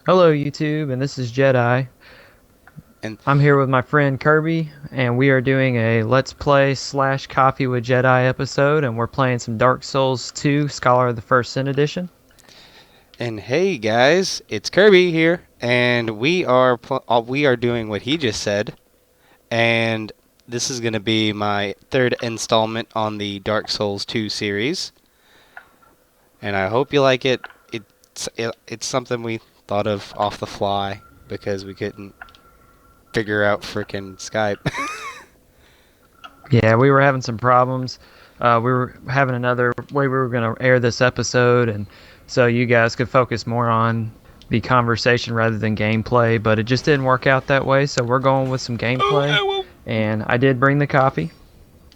Hello, YouTube, and this is Jedi. And I'm here with my friend Kirby, and we are doing a Let's Play slash Coffee with Jedi episode, and we're playing some Dark Souls 2 Scholar of the First Sin Edition. and hey guys, it's Kirby here, and we are doing what he just said, and this is going to be my third installment on the Dark Souls 2 series, and I hope you like it. It's something we thought of off the fly because we couldn't figure out frickin' Skype. Yeah, we were having some problems. We were having another way we were going to air this episode, and so you guys could focus more on the conversation rather than gameplay, but it just didn't work out that way, so we're going with some Oh, gameplay. oh, And I did bring the coffee.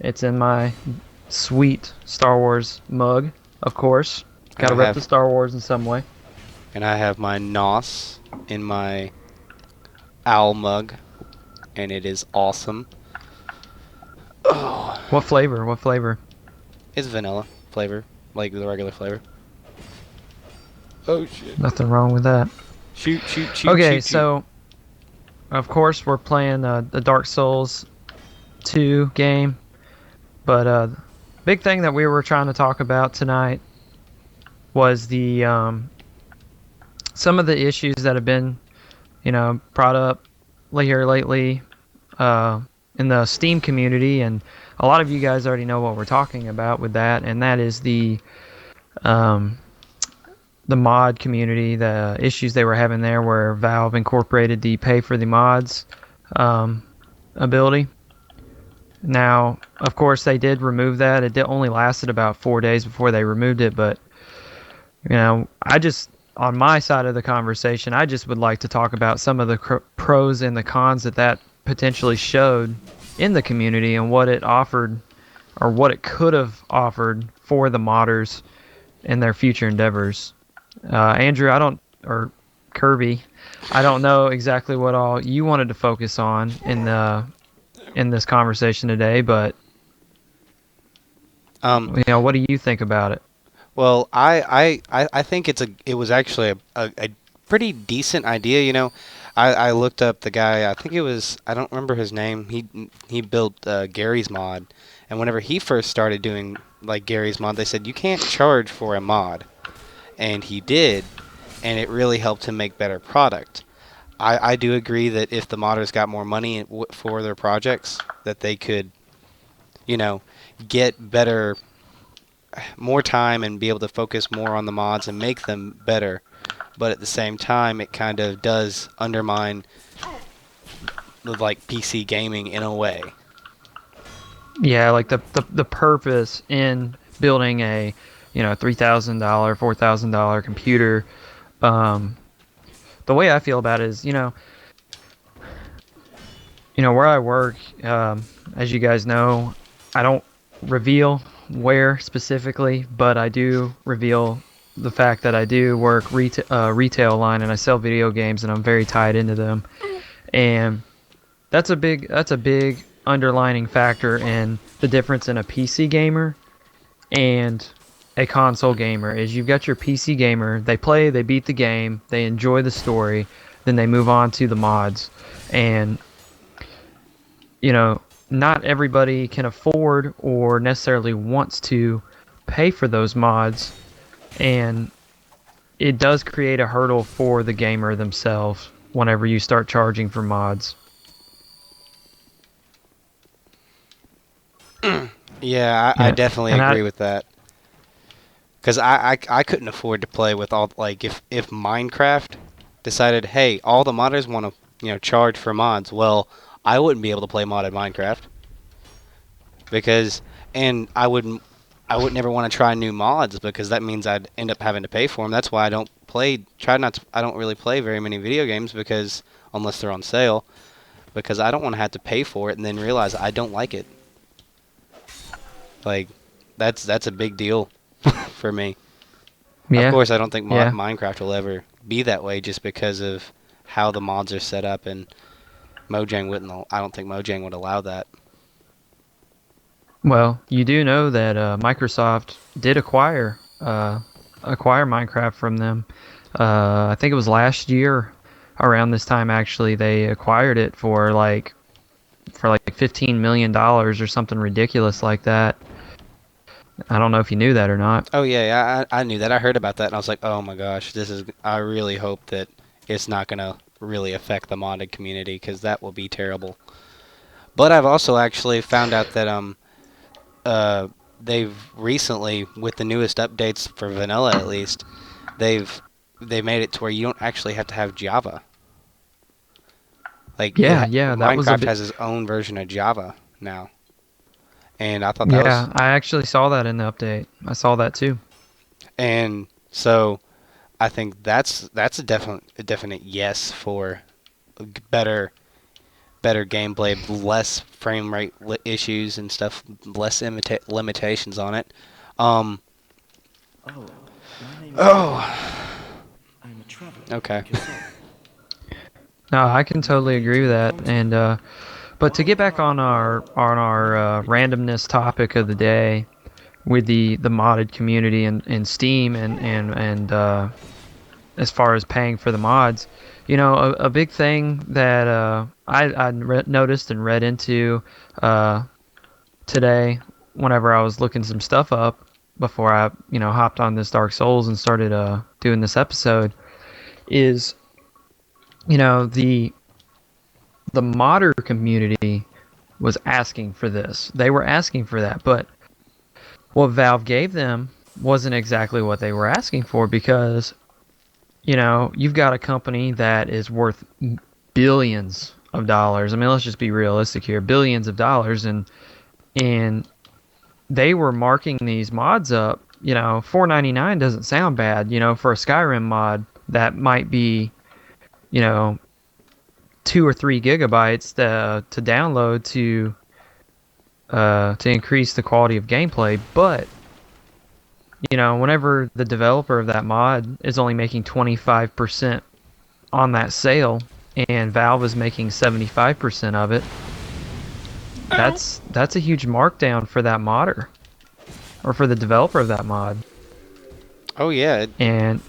It's in my sweet Star Wars mug, of course. and Gotta I rep the have Star Wars in some way. and I have my NOS in my owl mug, and it is awesome. Oh, What flavor? What flavor? it's vanilla flavor, like the regular flavor. Oh shit. Nothing wrong with that. Shoot, shoot, shoot, Okay, shoot, shoot. so of course we're playing the Dark Souls 2 game, but big thing that we were trying to talk about tonight was the some of the issues that have been, brought up here lately in the Steam community, and a lot of you guys already know what we're talking about with that, and that is um, the mod community, the issues they were having there, where Valve incorporated the pay for the mods um, ability. Now, of course, they did remove that. It only lasted about 4 days before they removed it, but I just on my side of the conversation, I just would like to talk about some of the pros and the cons that potentially showed in the community and what it offered or what it could have offered for the modders in their future endeavors. Andrew, I don't, or Kirby, I don't know exactly what all you wanted to focus on in this conversation today, but Um, what do you think about it? well, I think it was actually a pretty decent idea. I looked up the guy. I think it was I don't remember his name. He built Gary's mod, and whenever he first started doing like Gary's mod, they said you can't charge for a mod, and he did, and it really helped him make better product. I do agree that if the modders got more money for their projects, that they could, you know, get better, more time and be able to focus more on the mods and make them better. But at the same time, it kind of does undermine like PC gaming in a way. Yeah, like the purpose in building a $3,000, $4,000 computer. Um, the way I feel about it is, where I work, as you guys know, I don't reveal where specifically, but I do reveal the fact that I do work retail line and I sell video games and I'm very tied into them. And that's a big underlining factor in the difference in a PC gamer and a console gamer is you've got your PC gamer, they play, they beat the game, they enjoy the story, then they move on to the mods. And you know, not everybody can afford or necessarily wants to pay for those mods, and it does create a hurdle for the gamer themselves whenever you start charging for mods. Yeah, I Yeah, definitely and I agree with that. Because I couldn't afford to play with all like if Minecraft decided, hey, all the modders want to charge for mods. Well, I wouldn't be able to play modded Minecraft because and I would never want to try new mods because that means I'd end up having to pay for them. That's why I don't play try not to I don't really play very many video games because unless they're on sale because I don't want to have to pay for it and then realize I don't like it. Like that's a big deal for me. Of yeah, course, I don't think yeah. Minecraft will ever be that way just because of how the mods are set up, and Mojang wouldn't. I don't think Mojang would allow that. Well, you do know that Microsoft did acquire Minecraft from them. I think it was last year around this time actually they acquired it for like $15 million or something ridiculous like that. I don't know if you knew that or not. Oh yeah, yeah, I knew that. I heard about that, and I was like, oh my gosh, this is. I really hope that it's not gonna really affect the modded community because that will be terrible. But I've also actually found out that uh they've recently, with the newest updates for vanilla at least, they've they made it to where you don't actually have to have Java. Like Yeah, yeah, that was a Minecraft bit. has its own version of Java now, and I thought that was. Yeah, I actually saw that in the update. I saw that too. And so I think that's a definite yes for better better gameplay, less frame rate issues and stuff, less limitations on it. Um. Oh, my name is Paul. Oh. I'm a traveler Okay. like yourself. No, I can May I totally aid agree you with in that. contact? And but to get back on our randomness topic of the day with the modded community and Steam and as far as paying for the mods, a big thing that I noticed and read into uh, today whenever I was looking some stuff up before I hopped on this Dark Souls and started doing this episode is the modder community was asking for this. They were asking for that, but what Valve gave them wasn't exactly what they were asking for because you've got a company that is worth billions of dollars. I mean, let's just be realistic here. Billions of dollars and they were marking these mods up, 4.99 doesn't sound bad, for a Skyrim mod that might be, you know, 2 or 3 gigabytes to download to increase the quality of gameplay. But whenever the developer of that mod is only making 25% on that sale, and Valve is making 75% of it, that's a huge markdown for that modder or for the developer of that mod. Oh yeah. And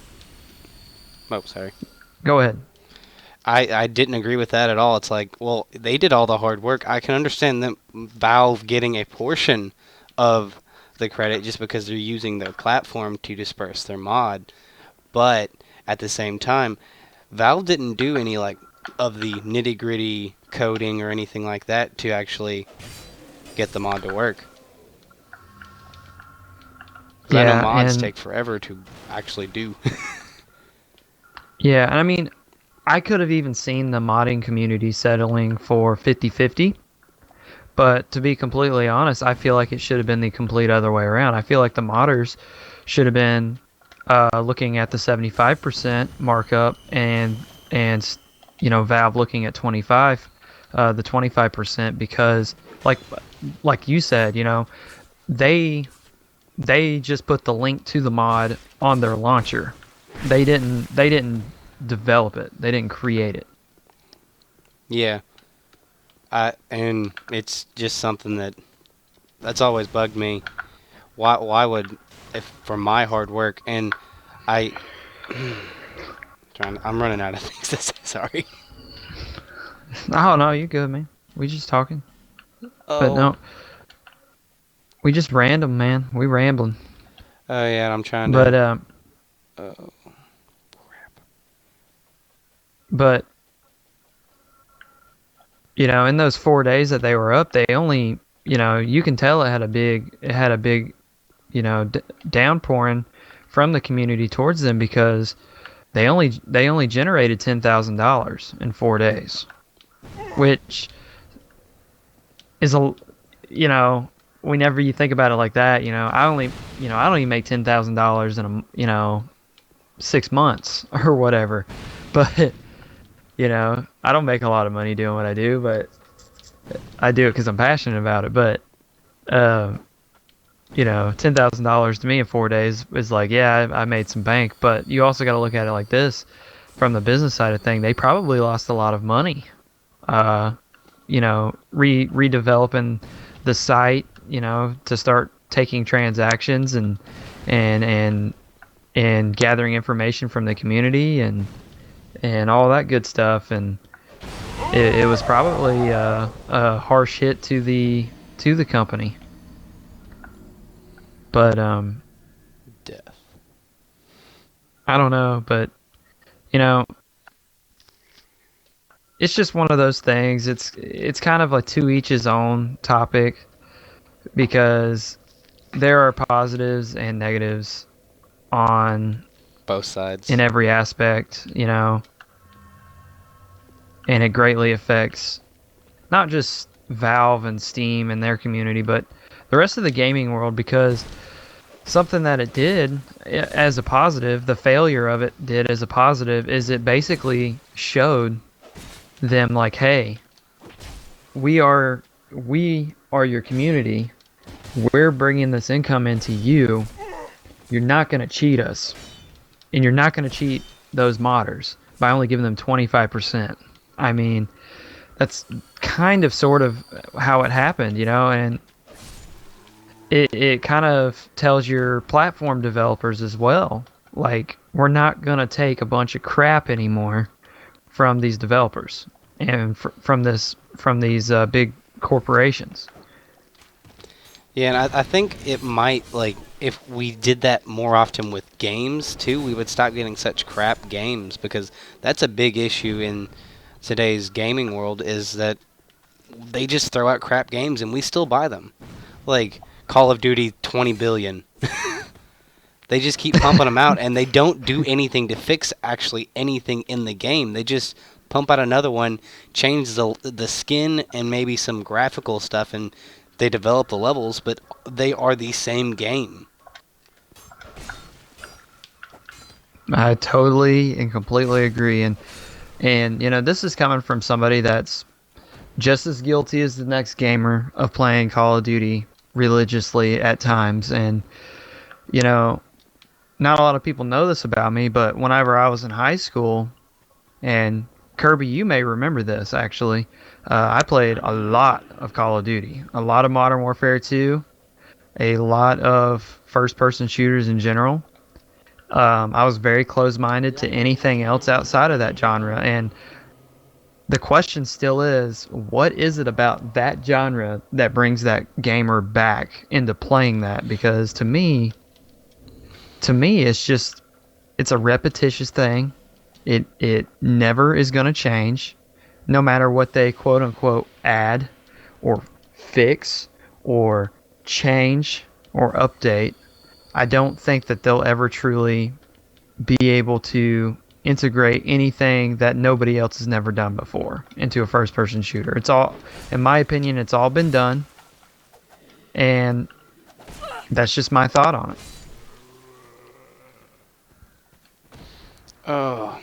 Oh, sorry. go ahead. I didn't agree with that at all. It's like, well, they did all the hard work. I can understand them Valve getting a portion of the credit just because they're using their platform to disperse their mod, but at the same time, Valve didn't do any like of the nitty-gritty coding or anything like that to actually get the mod to work. Because I know Yeah, mods and take forever to actually do. yeah, and I mean, I could have even seen the modding community settling for 50-50, but to be completely honest, I feel like it should have been the complete other way around. I feel like the modders should have been looking at the 75% markup and Valve looking at the 25% because like you said, they they just put the link to the mod on their launcher. They didn't develop it. They didn't create it. Yeah. And it's just something that's always bugged me. Why would, if for my hard work, and I I'm running out of things to say. Sorry. Oh no, you good, man. We just talking. But Oh. no, we just random, man. We rambling. Oh yeah, I'm trying But to. uh, Oh. but in those 4 days that they were up, they only, you can tell it had a big, downpouring from the community towards them because they only generated $10,000 in 4 days, which is whenever you think about it like that, I don't even make $10,000 in 6 months or whatever, but I don't make a lot of money doing what I do, but I do it because I'm passionate about it. But um, $10,000 to me in 4 days is like, yeah, I made some bank. But you also got to look at it like this, from the business side of thing. They probably lost a lot of money. Uh, redeveloping the site, to start taking transactions and and gathering information from the community and all that good stuff. And it was probably a harsh hit to the company. But Death. I don't know. But you know, it's just one of those things. It's kind of a to each his own topic because there are positives and negatives on Both in sides. every aspect, and it greatly affects not just Valve and Steam and their community, but the rest of the gaming world because something that it did as a positive, the failure of it did as a positive, is it basically showed them like, hey, we are your community. We're bringing this income into you. You're not going to cheat us, and you're not going to cheat those modders by only giving them 25%. I mean, that's kind of sort of how it happened, and it kind of tells your platform developers as well. Like, we're not going to take a bunch of crap anymore from these developers and from these big corporations. Yeah, and I think it might, like, if we did that more often with games, too, we would stop getting such crap games, because that's a big issue in today's gaming world, is that they just throw out crap games and we still buy them. Like, Call of Duty 20 billion. They just keep pumping them out, and they don't do anything to fix actually anything in the game. They just pump out another one, change the skin and maybe some graphical stuff, and they develop the levels, but they are the same game. I totally and completely agree, and this is coming from somebody that's just as guilty as the next gamer of playing Call of Duty religiously at times. And you know, not a lot of people know this about me, but whenever I was in high school, and Kirby, you may remember this actually, I played a lot of Call of Duty, a lot of Modern Warfare 2, a lot of first-person shooters in general. I was very close-minded to anything else outside of that genre, and the question still is, what is it about that genre that brings that gamer back into playing that? Because to me, it's a repetitious thing. It never is going to change, no matter what they quote unquote add or fix or change or update. I don't think that they'll ever truly be able to integrate anything that nobody else has never done before into a first person shooter. It's all, in my opinion, it's all been done, and that's just my thought on it. Oh.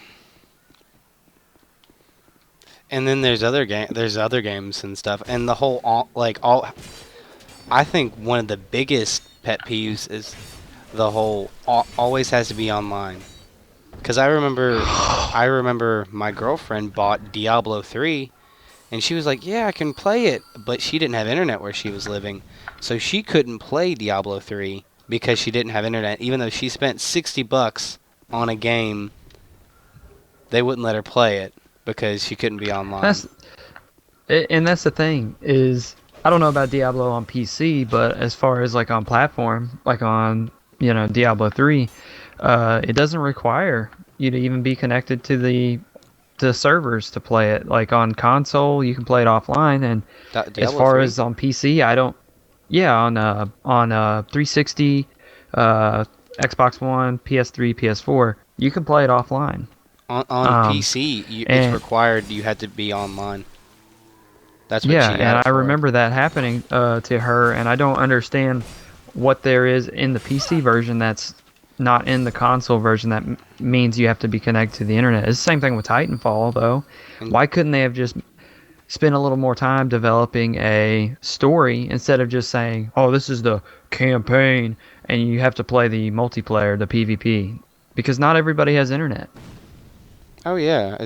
And then there's other games and stuff, and the whole all. I think one of the biggest pet peeves is the whole always has to be online. Because I remember my girlfriend bought Diablo 3, and she was like, "Yeah, I can play it," but she didn't have internet where she was living, so she couldn't play Diablo 3 because she didn't have internet. Even though she spent $60 on a game, they wouldn't let her play it because she couldn't be online. That's and that's the thing is, I don't know about Diablo on PC, but as far as like on platform, like on Diablo 3, it doesn't require you to even be connected to the servers to play it. Like on console, you can play it offline, and as Diablo far 3? as on PC, I don't. Yeah, on 360, Xbox One, PS3, PS4, you can play it offline. On Um, PC, it's and required you had to be online. That's what yeah, she got and it I for. remember that happening to her, and I don't understand what there is in the PC version that's not in the console version that means you have to be connected to the internet. It's the same thing with Titanfall, though. And Why couldn't they have just spent a little more time developing a story instead of just saying, "Oh, this is the campaign, and you have to play the multiplayer, the PvP," because not everybody has internet. oh yeah,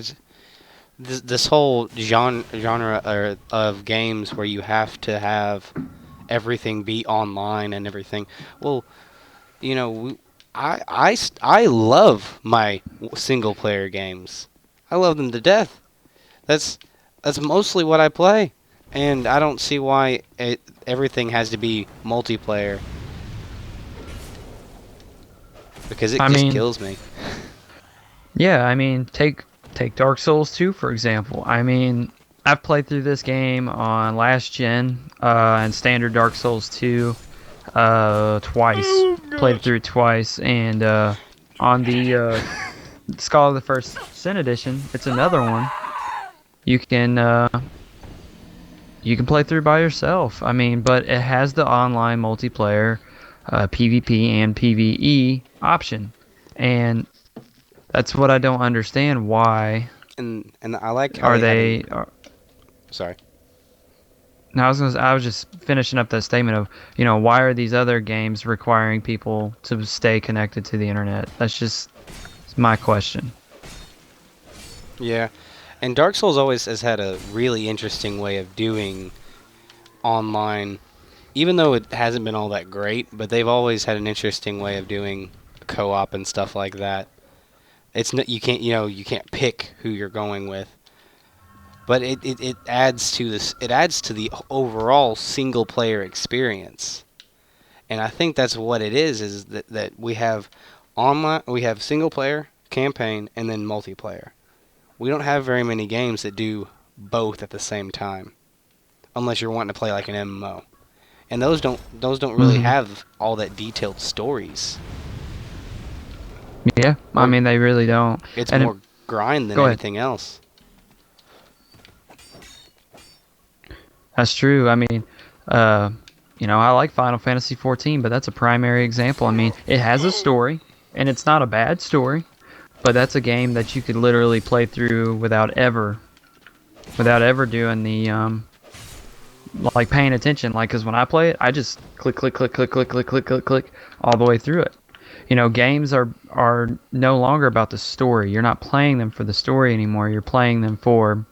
this whole genre of games where you have to have everything be online and everything. Well, you know, I love my single player games. I love them to death. That's that's mostly what I play, and I don't see why everything has to be multiplayer because it I just mean, kills me. yeah, I mean, take Dark Souls 2 for example. I mean, I've played through this game on last gen and standard Dark Souls 2 twice. Oh Played it gosh. through twice, and on the Scholar of the First Sin edition, it's another one. You can you can play through by yourself. I mean, but it has the online multiplayer, PvP and PvE option, and that's what I don't understand. Why And I like how are they haven't. they? Sorry. Now I was just finishing up that statement of why are these other games requiring people to stay connected to the internet? That's just my question. Yeah, and Dark Souls always has had a really interesting way of doing online, even though it hasn't been all that great. But they've always had an interesting way of doing co-op and stuff like that. It's not, you can't pick who you're going with, but it adds to this. It adds to the overall single player experience, and I think that's what it is that we have online, we have single player, campaign, and then multiplayer. We don't have very many games that do both at the same time, unless you're wanting to play like an MMO. And those don't really Hmm. have all that detailed stories. Yeah, I Or mean they really don't. it's And more grind than go ahead. anything else. That's true. I mean, uh, I like Final Fantasy 14, but that's a primary example. I mean, it has a story, and it's not a bad story, but that's a game that you could literally play through without ever doing the like paying attention. Like, because when I play it, I just click, click, click, click, click, click, click, click, click all the way through it. Games are no longer about the story. You're not playing them for the story anymore. You're playing them for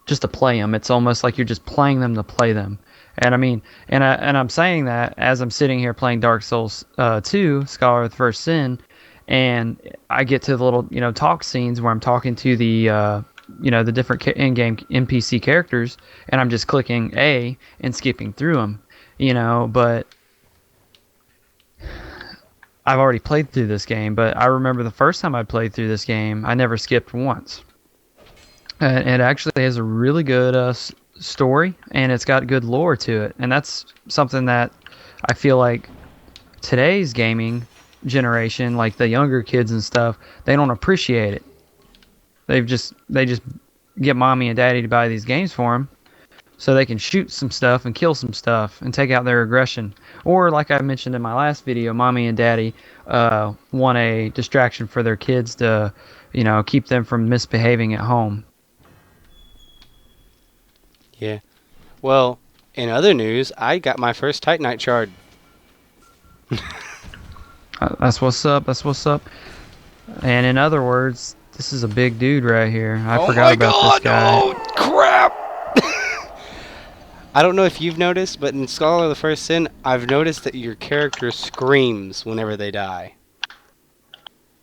just to play them. It's almost like you're just playing them to play them. And I mean, I'm saying that as I'm sitting here playing Dark Souls 2, Scholar of the First Sin, and I get to the little talk scenes where I'm talking to the different in-game NPC characters, and I'm just clicking A and skipping through them, But I've already played through this game. But I remember the first time I played through this game, I never skipped once. It actually has a really good story, and it's got good lore to it, and that's something that I feel like today's gaming generation, like the younger kids and stuff, they don't appreciate it. They just get mommy and daddy to buy these games for them, so they can shoot some stuff and kill some stuff and take out their aggression. Or like I mentioned in my last video, mommy and daddy want a distraction for their kids to, keep them from misbehaving at home. Yeah. Well, in other news, I got my first Titanite shard. That's what's up. That's what's up. And in other words, this is a big dude right here. I Oh forgot my about this god! guy. Oh crap! I don't know if you've noticed, but in Scholar of the First Sin, I've noticed that your character screams whenever they die.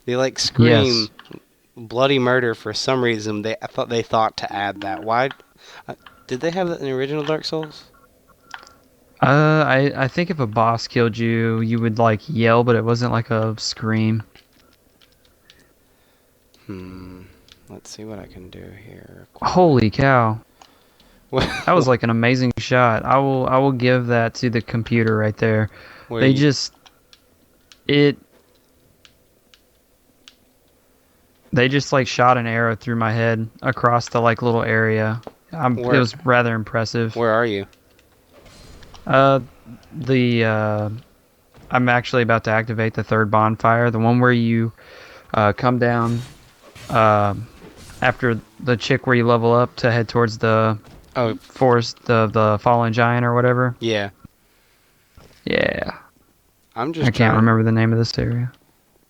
They like Yes. scream bloody murder for some reason. They thought to add that. Why? Uh, did they have that in the original Dark Souls? I think if a boss killed you, you would like yell, but it wasn't like a scream. Let's see what I can do here. Holy cow. That was Well, like an amazing shot. I will give that to the computer right there. where They you? just it they just like shot an arrow through my head across the like little area. It Where? was rather impressive. Where are you? Uh the I'm actually about to activate the third bonfire, the one where you come down uh, after the chick where you level up to head towards the Oh, forest of the fallen giant or whatever. yeah. Yeah, I'm I just can't trying. remember the name of this area.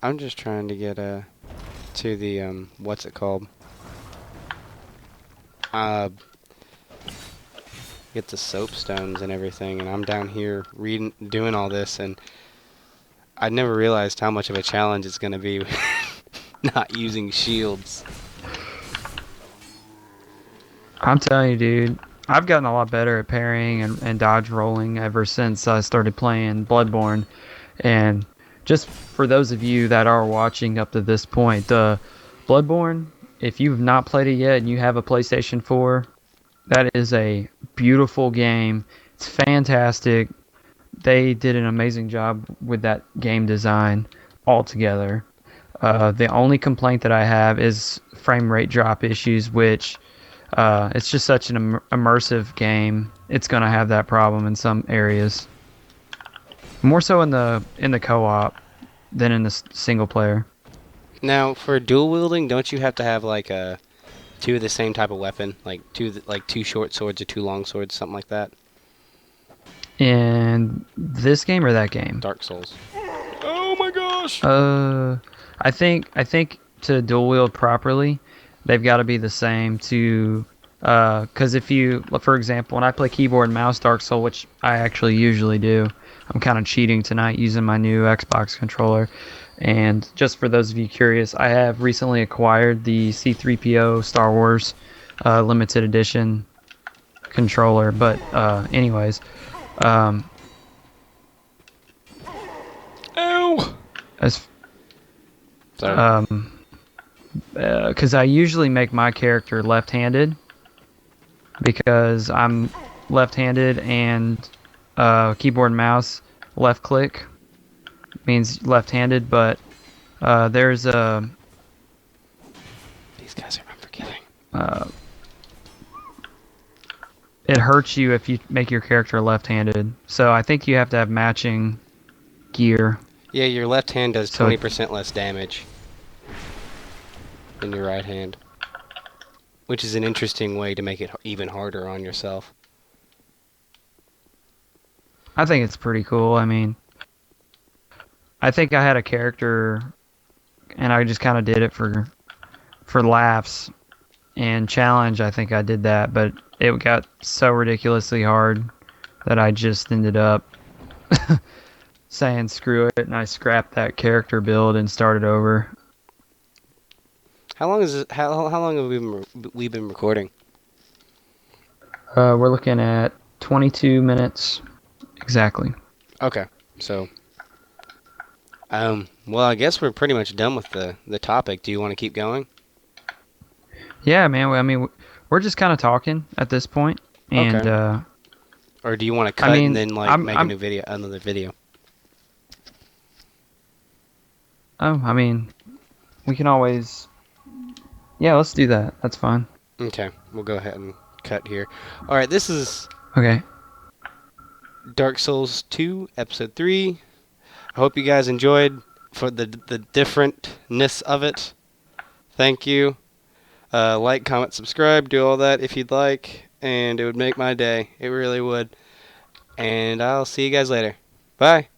I'm just trying to get to the what's it called? Uh, get the soapstones and everything, and I'm down here reading, doing all this, and I never realized how much of a challenge it's gonna be not using shields. I'm telling you, dude, I've gotten a lot better at parrying and dodge rolling ever since I started playing Bloodborne. And just for those of you that are watching up to this point, Bloodborne, if you've not played it yet and you have a PlayStation 4, that is a beautiful game. It's fantastic. They did an amazing job with that game design altogether. The only complaint that I have is frame rate drop issues, which it's just such an immersive game. It's gonna have that problem in some areas, more so in the co-op than in the single player. Now, for dual wielding, don't you have to have like two of the same type of weapon, like two short swords or two long swords, something like that? In this game or that game? Dark Souls. Oh my gosh! I think to dual wield properly, they've got to be the same to. Because if you, for example, when I play keyboard and mouse Dark Soul, which I actually usually do, I'm kind of cheating tonight using my new Xbox controller. And just for those of you curious, I have recently acquired the C3PO Star Wars limited edition controller. But anyways, um, Ow! as Sorry. because I usually make my character left-handed because I'm left-handed and keyboard and mouse left click means left-handed, but there's a These guys are unforgiving. it hurts you if you make your character left-handed. So I think you have to have matching gear. Yeah, your left hand does So 20% less damage than your right hand, which is an interesting way to make it even harder on yourself. I think it's pretty cool. I mean, I think I had a character and I just kind of did it for laughs and challenge. I think I did that, but it got so ridiculously hard that I just ended up saying screw it, and I scrapped that character build and started over. How long is it? How long have we been recording? We're looking at 22 minutes exactly. Okay, so well, I guess we're pretty much done with the topic. Do you want to keep going? Yeah, man. I mean, we're just kind of talking at this point, and Okay. Or do you want to cut I mean, and then like I'm, make I'm, a new video, another video? oh, I mean, we can always, yeah, let's do that. That's fine. Okay, we'll go ahead and cut here. All right, this is Okay. Dark Souls 2, Episode 3. I hope you guys enjoyed for the differentness of it. Thank you. Like, comment, subscribe, do all that if you'd like, and it would make my day. It really would. And I'll see you guys later. Bye.